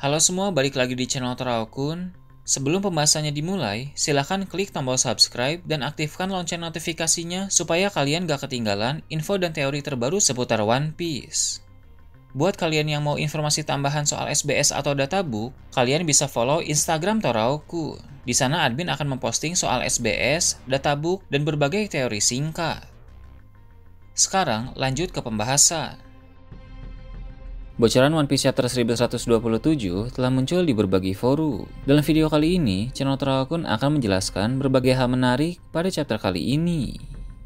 Halo semua, balik lagi di channel Toraokun. Sebelum pembahasannya dimulai, silahkan klik tombol subscribe dan aktifkan lonceng notifikasinya supaya kalian gak ketinggalan info dan teori terbaru seputar One Piece. Buat kalian yang mau informasi tambahan soal SBS atau databook, kalian bisa follow Instagram Toraokun. Di sana admin akan memposting soal SBS, databook, dan berbagai teori singkat. Sekarang lanjut ke pembahasan. Bocoran One Piece Chapter 1127 telah muncul di berbagai forum. Dalam video kali ini, channel Toraokun akan menjelaskan berbagai hal menarik pada chapter kali ini.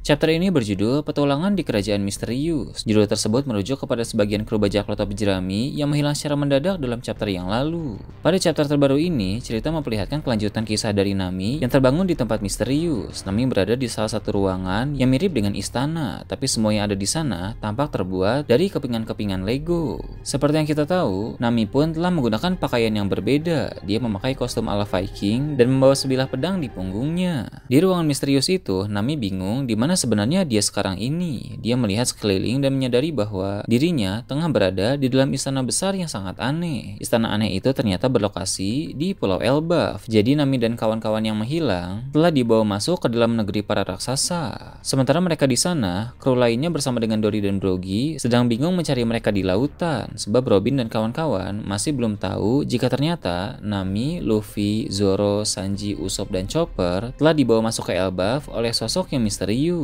Chapter ini berjudul Petualangan di Kerajaan Misterius. Judul tersebut merujuk kepada sebagian kru bajak laut topi jerami yang menghilang secara mendadak dalam chapter yang lalu. Pada chapter terbaru ini, cerita memperlihatkan kelanjutan kisah dari Nami yang terbangun di tempat misterius. Nami berada di salah satu ruangan yang mirip dengan istana, tapi semua yang ada di sana tampak terbuat dari kepingan-kepingan Lego. Seperti yang kita tahu, Nami pun telah menggunakan pakaian yang berbeda. Dia memakai kostum ala Viking dan membawa sebilah pedang di punggungnya. Di ruangan misterius itu, Nami bingung di mana sebenarnya dia sekarang ini. Dia melihat sekeliling dan menyadari bahwa dirinya tengah berada di dalam istana besar yang sangat aneh. Istana aneh itu ternyata berlokasi di Pulau Elbaf. Jadi Nami dan kawan-kawan yang menghilang telah dibawa masuk ke dalam negeri para raksasa. Sementara mereka di sana, kru lainnya bersama dengan Dory dan Brogy sedang bingung mencari mereka di lautan, sebab Robin dan kawan-kawan masih belum tahu jika ternyata Nami, Luffy, Zoro, Sanji, Usopp, dan Chopper telah dibawa masuk ke Elbaf oleh sosok yang misterius.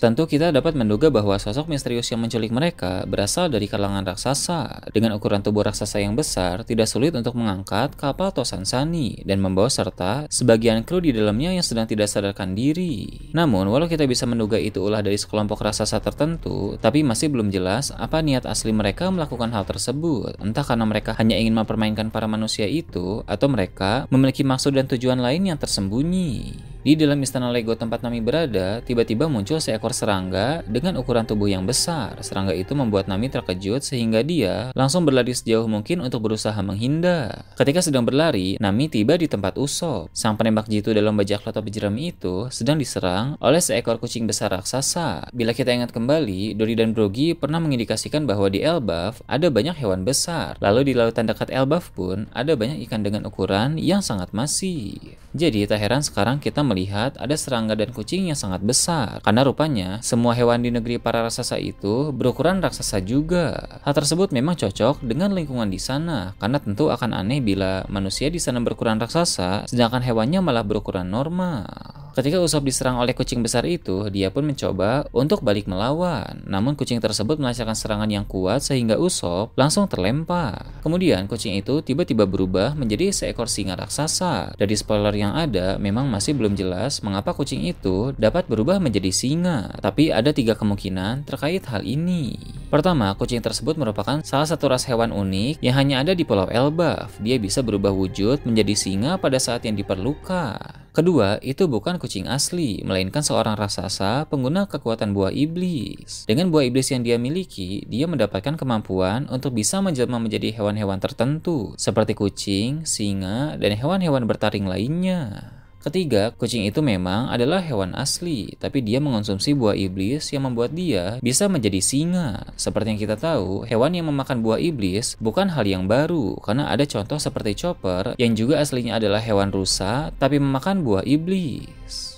Tentu kita dapat menduga bahwa sosok misterius yang menculik mereka berasal dari kalangan raksasa. Dengan ukuran tubuh raksasa yang besar, tidak sulit untuk mengangkat kapal Tosansani dan membawa serta sebagian kru di dalamnya yang sedang tidak sadarkan diri. Namun, walau kita bisa menduga itu ulah dari sekelompok raksasa tertentu, tapi masih belum jelas apa niat asli mereka melakukan hal tersebut. Entah karena mereka hanya ingin mempermainkan para manusia itu, atau mereka memiliki maksud dan tujuan lain yang tersembunyi. Di dalam istana Lego tempat Nami berada, tiba-tiba muncul seekor serangga dengan ukuran tubuh yang besar. Serangga itu membuat Nami terkejut sehingga dia langsung berlari sejauh mungkin untuk berusaha menghindar. Ketika sedang berlari, Nami tiba di tempat Usopp. Sang penembak jitu dalam bajak laut topi jerami itu sedang diserang oleh seekor kucing besar raksasa. Bila kita ingat kembali, Dory dan Brogy pernah mengindikasikan bahwa di Elbaf ada banyak hewan besar. Lalu di lautan dekat Elbaf pun ada banyak ikan dengan ukuran yang sangat masif. Jadi tak heran sekarang kita melihat ada serangga dan kucing yang sangat besar. Karena rupanya semua hewan di negeri para raksasa itu berukuran raksasa juga. Hal tersebut memang cocok dengan lingkungan di sana, karena tentu akan aneh bila manusia di sana berukuran raksasa sedangkan hewannya malah berukuran normal. Ketika Usopp diserang oleh kucing besar itu, dia pun mencoba untuk balik melawan. Namun kucing tersebut melancarkan serangan yang kuat sehingga Usopp langsung terlempar. Kemudian kucing itu tiba-tiba berubah menjadi seekor singa raksasa. Dari spoiler yang ada, memang masih belum jelas mengapa kucing itu dapat berubah menjadi singa. Tapi ada 3 kemungkinan terkait hal ini. Pertama, kucing tersebut merupakan salah satu ras hewan unik yang hanya ada di Pulau Elbaf. Dia bisa berubah wujud menjadi singa pada saat yang diperlukan. Kedua, itu bukan kucing asli, melainkan seorang raksasa pengguna kekuatan buah iblis. Dengan buah iblis yang dia miliki, dia mendapatkan kemampuan untuk bisa menjelma menjadi hewan-hewan tertentu, seperti kucing, singa, dan hewan-hewan bertaring lainnya. Ketiga, kucing itu memang adalah hewan asli, tapi dia mengonsumsi buah iblis yang membuat dia bisa menjadi singa. Seperti yang kita tahu, hewan yang memakan buah iblis bukan hal yang baru, karena ada contoh seperti Chopper yang juga aslinya adalah hewan rusa, tapi memakan buah iblis.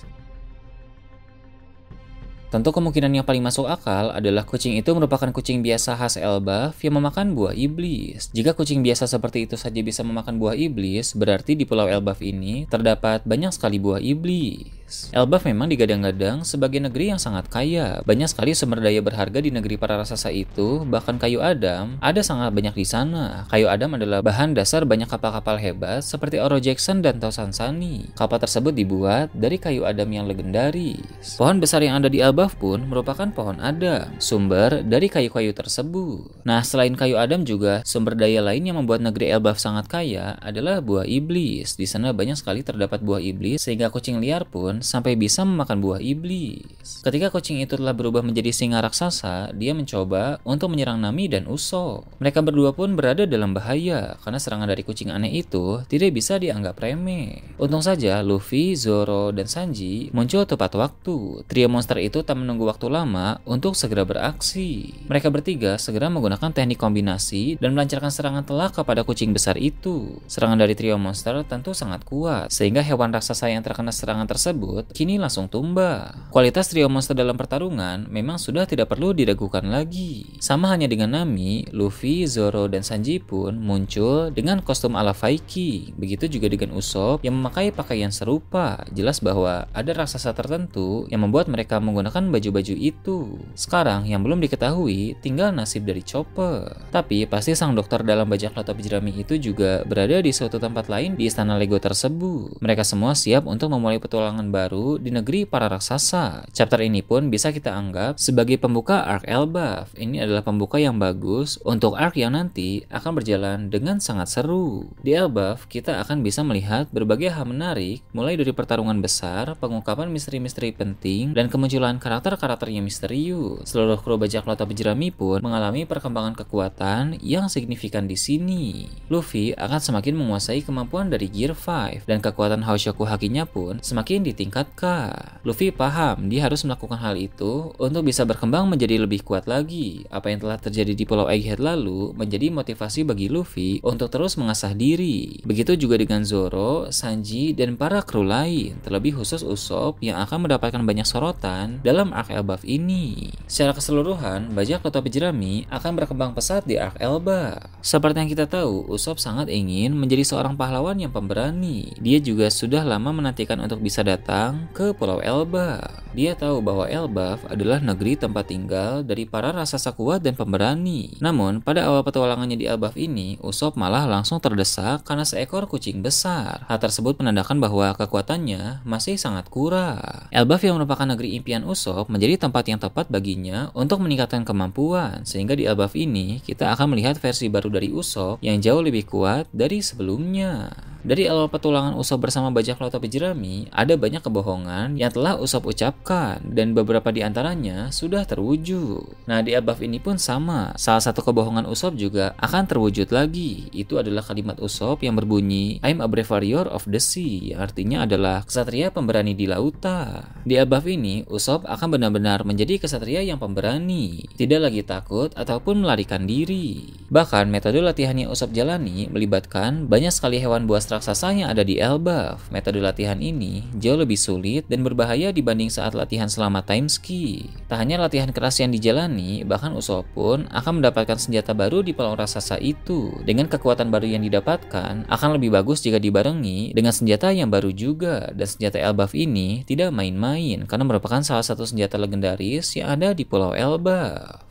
Tentu kemungkinan yang paling masuk akal adalah kucing itu merupakan kucing biasa khas Elbaf yang memakan buah iblis. Jika kucing biasa seperti itu saja bisa memakan buah iblis, berarti di Pulau Elbaf ini terdapat banyak sekali buah iblis. Elbaf memang digadang-gadang sebagai negeri yang sangat kaya. Banyak sekali sumber daya berharga di negeri para raksasa itu, bahkan kayu adam ada sangat banyak di sana. Kayu adam adalah bahan dasar banyak kapal-kapal hebat seperti Oro Jackson dan Tosansani. Kapal tersebut dibuat dari kayu adam yang legendaris. Pohon besar yang ada di Elbaf pun merupakan pohon adam, sumber dari kayu-kayu tersebut. Nah, selain kayu adam juga sumber daya lain yang membuat negeri Elbaf sangat kaya adalah buah iblis. Di sana banyak sekali terdapat buah iblis sehingga kucing liar pun pohon sampai bisa memakan buah iblis. Ketika kucing itu telah berubah menjadi singa raksasa, dia mencoba untuk menyerang Nami dan Usopp. Mereka berdua pun berada dalam bahaya karena serangan dari kucing aneh itu tidak bisa dianggap remeh. Untung saja Luffy, Zoro, dan Sanji muncul tepat waktu. Trio monster itu tak menunggu waktu lama untuk segera beraksi. Mereka bertiga segera menggunakan teknik kombinasi dan melancarkan serangan telak kepada kucing besar itu. Serangan dari trio monster tentu sangat kuat, sehingga hewan raksasa yang terkena serangan tersebut kini langsung tumbang. Kualitas trio monster dalam pertarungan memang sudah tidak perlu diragukan lagi. Sama hanya dengan Nami, Luffy, Zoro, dan Sanji pun muncul dengan kostum ala Viking. Begitu juga dengan Usopp yang memakai pakaian serupa. Jelas bahwa ada raksasa tertentu yang membuat mereka menggunakan baju-baju itu. Sekarang yang belum diketahui tinggal nasib dari Chopper. Tapi pasti sang dokter dalam bajak laut topi jerami itu juga berada di suatu tempat lain di istana Lego tersebut. Mereka semua siap untuk memulai petualangan baru di negeri para raksasa. Chapter ini pun bisa kita anggap sebagai pembuka arc Elbaf. Ini adalah pembuka yang bagus untuk arc yang nanti akan berjalan dengan sangat seru. Di Elbaf, kita akan bisa melihat berbagai hal menarik, mulai dari pertarungan besar, pengungkapan misteri-misteri penting, dan kemunculan karakter-karakter yang misterius. Seluruh kru bajak laut topi jerami pun mengalami perkembangan kekuatan yang signifikan di sini. Luffy akan semakin menguasai kemampuan dari Gear 5, dan kekuatan Haoshoku Hakinya pun semakin ditingkatkan. Luffy paham dia harus melakukan hal itu untuk bisa berkembang menjadi lebih kuat lagi. Apa yang telah terjadi di Pulau Egghead lalu menjadi motivasi bagi Luffy untuk terus mengasah diri. Begitu juga dengan Zoro, Sanji, dan para kru lain, terlebih khusus Usopp yang akan mendapatkan banyak sorotan dalam arc Elbaf ini. Secara keseluruhan, bajak laut topi jerami akan berkembang pesat di arc Elbaf. Seperti yang kita tahu, Usopp sangat ingin menjadi seorang pahlawan yang pemberani. Dia juga sudah lama menantikan untuk bisa datang ke Pulau Elbaf. Dia tahu bahwa Elbaf adalah negeri tempat tinggal dari para raksasa kuat dan pemberani. Namun, pada awal petualangannya di Elbaf ini, Usopp malah langsung terdesak karena seekor kucing besar. Hal tersebut menandakan bahwa kekuatannya masih sangat kurang. Elbaf yang merupakan negeri impian Usopp menjadi tempat yang tepat baginya untuk meningkatkan kemampuan, sehingga di Elbaf ini kita akan melihat versi baru dari Usopp yang jauh lebih kuat dari sebelumnya. Dari awal petualangan Usopp bersama bajak laut topi jerami, ada banyak kebohongan yang telah Usopp ucapkan, dan beberapa di antaranya sudah terwujud. Nah, di Elbaf ini pun sama. Salah satu kebohongan Usopp juga akan terwujud lagi. Itu adalah kalimat Usopp yang berbunyi, "I'm a brave warrior of the sea," yang artinya adalah kesatria pemberani di lautan. Di Elbaf ini, Usopp akan benar-benar menjadi kesatria yang pemberani, tidak lagi takut ataupun melarikan diri. Bahkan metode latihan yang Usopp jalani melibatkan banyak sekali hewan buas raksasa yang ada di Elbaf. Metode latihan ini jauh lebih sulit dan berbahaya dibanding saat latihan selama time ski. Tak hanya latihan keras yang dijalani, bahkan Usopp pun akan mendapatkan senjata baru di pulau raksasa itu. Dengan kekuatan baru yang didapatkan, akan lebih bagus jika dibarengi dengan senjata yang baru juga. Dan senjata Elbaf ini tidak main-main karena merupakan salah satu senjata legendaris yang ada di pulau Elbaf.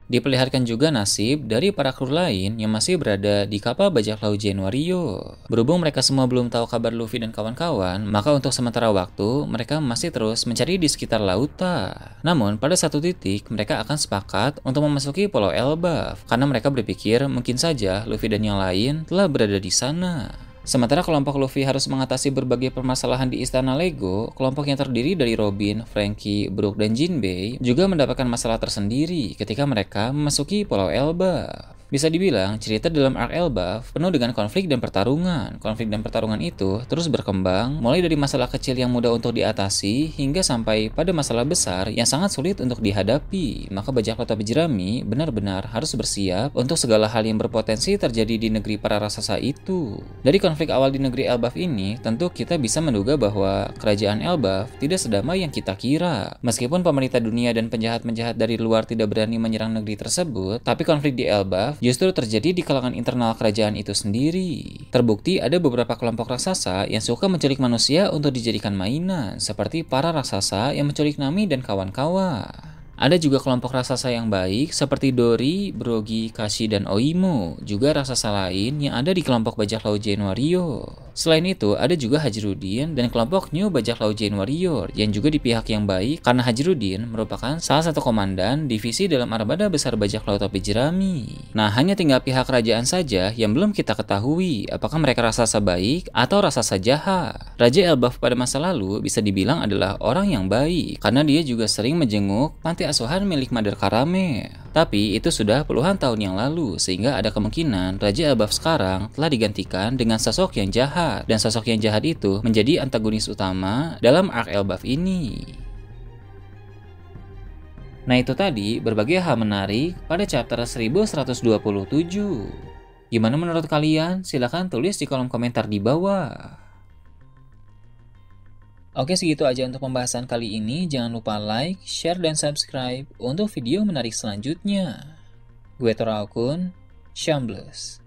Diperlihatkan juga nasib dari para kru lain yang masih berada di kapal bajak laut Jane Warrior. Berhubung mereka semua belum tahu kabar Luffy dan kawan-kawan, maka untuk sementara waktu mereka masih terus mencari di sekitar lautan. Namun pada satu titik mereka akan sepakat untuk memasuki Pulau Elbaf karena mereka berpikir mungkin saja Luffy dan yang lain telah berada di sana. Sementara kelompok Luffy harus mengatasi berbagai permasalahan di istana Lego, kelompok yang terdiri dari Robin, Franky, Brook, dan Jinbei juga mendapatkan masalah tersendiri ketika mereka memasuki Pulau Elbaf. Bisa dibilang, cerita dalam arc Elbaf penuh dengan konflik dan pertarungan. Konflik dan pertarungan itu terus berkembang, mulai dari masalah kecil yang mudah untuk diatasi, hingga sampai pada masalah besar yang sangat sulit untuk dihadapi. Maka bajak laut topi jerami benar-benar harus bersiap untuk segala hal yang berpotensi terjadi di negeri para raksasa itu. Dari konflik awal di negeri Elbaf ini, tentu kita bisa menduga bahwa kerajaan Elbaf tidak sedamai yang kita kira. Meskipun pemerintah dunia dan penjahat-penjahat dari luar tidak berani menyerang negeri tersebut, tapi konflik di Elbaf justru terjadi di kalangan internal kerajaan itu sendiri. Terbukti ada beberapa kelompok raksasa yang suka menculik manusia untuk dijadikan mainan, seperti para raksasa yang menculik Nami dan kawan-kawan. Ada juga kelompok raksasa yang baik seperti Dori, Brogy, Kashi, dan Oimo. Juga raksasa lain yang ada di kelompok bajak laut Jane Warrior. Selain itu, ada juga Hajrudin dan kelompok New Bajak Laut Jane Warrior yang juga di pihak yang baik karena Hajrudin merupakan salah satu komandan divisi dalam armada besar bajak laut topi jerami. Nah, hanya tinggal pihak kerajaan saja yang belum kita ketahui apakah mereka raksasa baik atau raksasa jahat. Raja Elbaf pada masa lalu bisa dibilang adalah orang yang baik karena dia juga sering menjenguk panti asuhan milik Mother Caramel. Tapi itu sudah puluhan tahun yang lalu sehingga ada kemungkinan Raja Elbaf sekarang telah digantikan dengan sosok yang jahat. Dan sosok yang jahat itu menjadi antagonis utama dalam arc Elbaf ini. Nah, itu tadi berbagai hal menarik pada chapter 1127. Gimana menurut kalian? Silahkan tulis di kolom komentar di bawah. Oke, segitu aja untuk pembahasan kali ini. Jangan lupa like, share, dan subscribe untuk video menarik selanjutnya. Gue Tora Akun, Shambles.